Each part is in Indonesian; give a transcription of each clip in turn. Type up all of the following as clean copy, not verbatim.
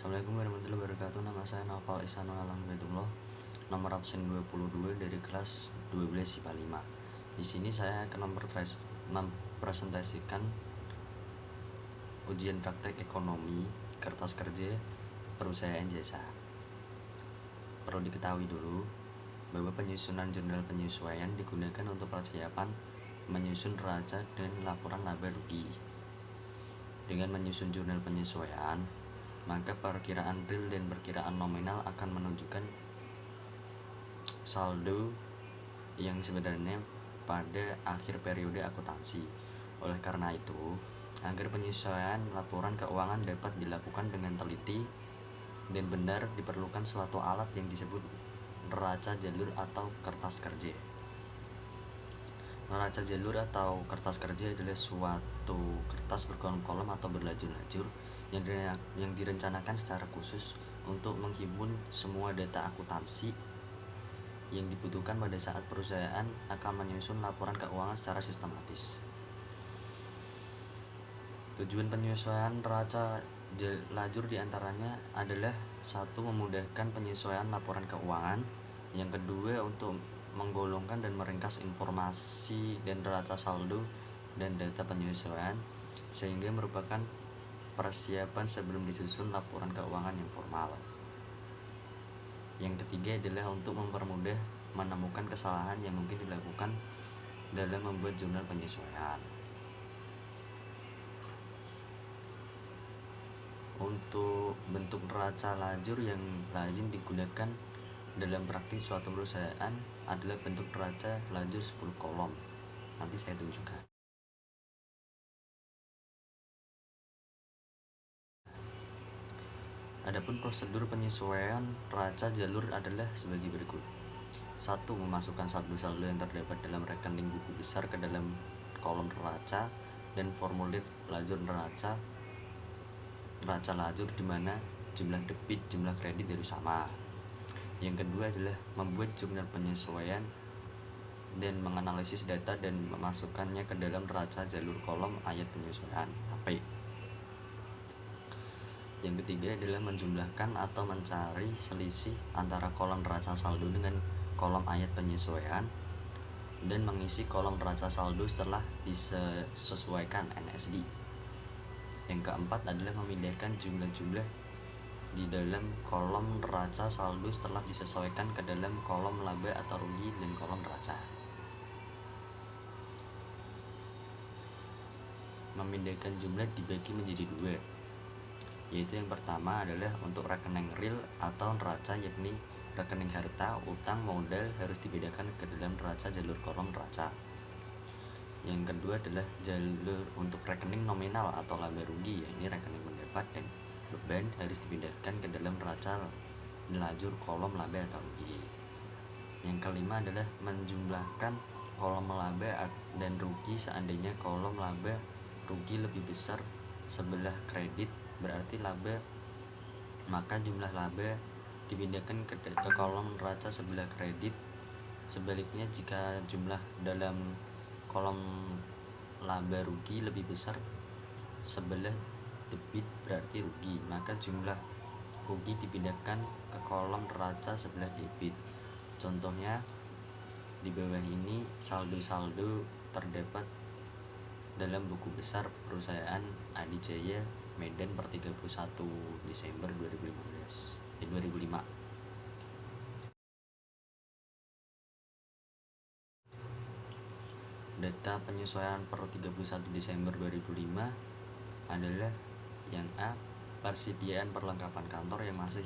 Assalamualaikum warahmatullahi wabarakatuh. Nama saya Naufal Ihsanul Alam Baitullah. Nomor absen 22 dari kelas 12 IPA 5. Di sini saya akan mempresentasikan ujian praktek ekonomi kertas kerja perusahaan jasa. Perlu diketahui dulu bahwa penyusunan jurnal penyesuaian digunakan untuk persiapan menyusun neraca dan laporan laba rugi. Dengan menyusun jurnal penyesuaian, maka perkiraan real dan perkiraan nominal akan menunjukkan saldo yang sebenarnya pada akhir periode akuntansi. Oleh karena itu, agar penyesuaian laporan keuangan dapat dilakukan dengan teliti dan benar, diperlukan suatu alat yang disebut neraca jalur atau kertas kerja. Neraca jalur atau kertas kerja adalah suatu kertas berkolom-kolom atau berlajur-lajur yang direncanakan secara khusus untuk menghimpun semua data akuntansi yang dibutuhkan pada saat perusahaan akan menyusun laporan keuangan secara sistematis. Tujuan penyesuaian neraca lajur diantaranya adalah: satu, memudahkan penyesuaian laporan keuangan; yang kedua, untuk menggolongkan dan meringkas informasi dan neraca saldo dan data penyesuaian sehingga merupakan persiapan sebelum disusun laporan keuangan yang formal. Yang ketiga adalah untuk mempermudah menemukan kesalahan yang mungkin dilakukan dalam membuat jurnal penyesuaian. Untuk bentuk neraca lajur yang lazim digunakan dalam praktis suatu perusahaan adalah bentuk neraca lajur 10 kolom. Nanti saya tunjukkan. Adapun prosedur penyesuaian neraca jalur adalah sebagai berikut. 1. Memasukkan saldo-saldo yang terdapat dalam rekening buku besar ke dalam kolom neraca dan formulir lajur neraca lajur di mana jumlah debit, jumlah kredit harus sama. Yang kedua adalah membuat jurnal penyesuaian dan menganalisis data dan memasukkannya ke dalam neraca jalur kolom ayat penyesuaian (AP). Yang ketiga adalah menjumlahkan atau mencari selisih antara kolom neraca saldo dengan kolom ayat penyesuaian dan mengisi kolom neraca saldo setelah disesuaikan NSD. Yang keempat adalah memindahkan jumlah-jumlah di dalam kolom neraca saldo setelah disesuaikan ke dalam kolom laba atau rugi dan kolom neraca. Memindahkan jumlah dibagi menjadi dua, yaitu yang pertama adalah untuk rekening real atau neraca, yakni rekening harta, utang, modal harus dibedakan ke dalam neraca jalur kolom neraca. Yang kedua adalah jalur untuk rekening nominal atau laba rugi, yakni rekening pendapat dan beban harus dipindahkan ke dalam neraca lajur kolom laba atau rugi. Yang kelima adalah menjumlahkan kolom laba dan rugi seandainya kolom laba rugi lebih besar sebelah kredit, berarti laba, maka jumlah laba dipindahkan ke kolom neraca sebelah kredit. Sebaliknya, jika jumlah dalam kolom laba rugi lebih besar sebelah debit, berarti rugi, maka jumlah rugi dipindahkan ke kolom neraca sebelah debit. Contohnya di bawah ini saldo-saldo terdapat dalam buku besar perusahaan Adijaya Medan per 31 Desember 2005. Data penyesuaian per 31 Desember 2005 adalah yang A, persediaan perlengkapan kantor yang masih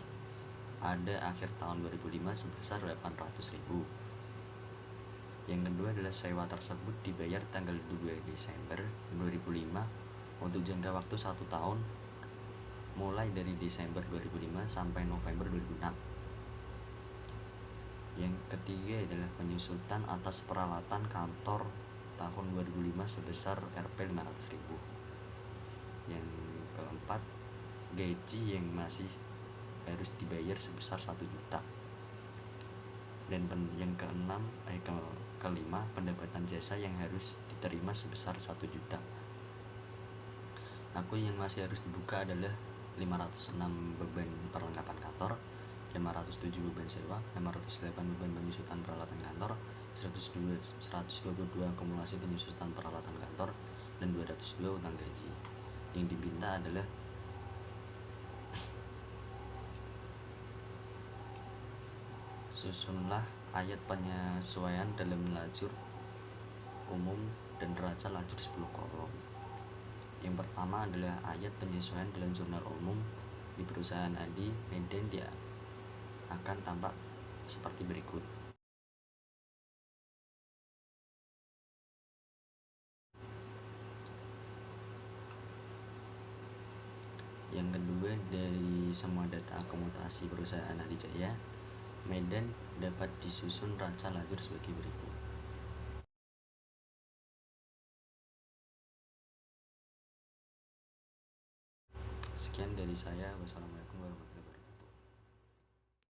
ada akhir tahun 2005 sebesar 800.000. Yang kedua adalah sewa tersebut dibayar tanggal 2 Desember 2005 untuk jangka waktu 1 tahun mulai dari Desember 2005 sampai November 2006. Yang ketiga adalah penyusutan atas peralatan kantor tahun 2005 sebesar Rp 500.000. Yang keempat, gaji yang masih harus dibayar sebesar 1 juta. Dan yang kelima, pendapatan jasa yang harus diterima sebesar 1 juta. Akun yang masih harus dibuka adalah 506 beban perlengkapan kantor, 507 beban sewa, 508 beban penyusutan peralatan kantor, 122 akumulasi penyusutan peralatan kantor, dan 202 utang gaji. Yang diminta adalah susunlah ayat penyesuaian dalam lajur umum dan neraca lajur 10 kolom. Yang pertama adalah ayat penyesuaian dalam jurnal umum di perusahaan Adi Medan. Dia akan tampak seperti berikut. Yang kedua, dari semua data akomodasi perusahaan Adijaya Medan dapat disusun raca lajur sebagai berikut. Sekian dari saya. Wassalamualaikum.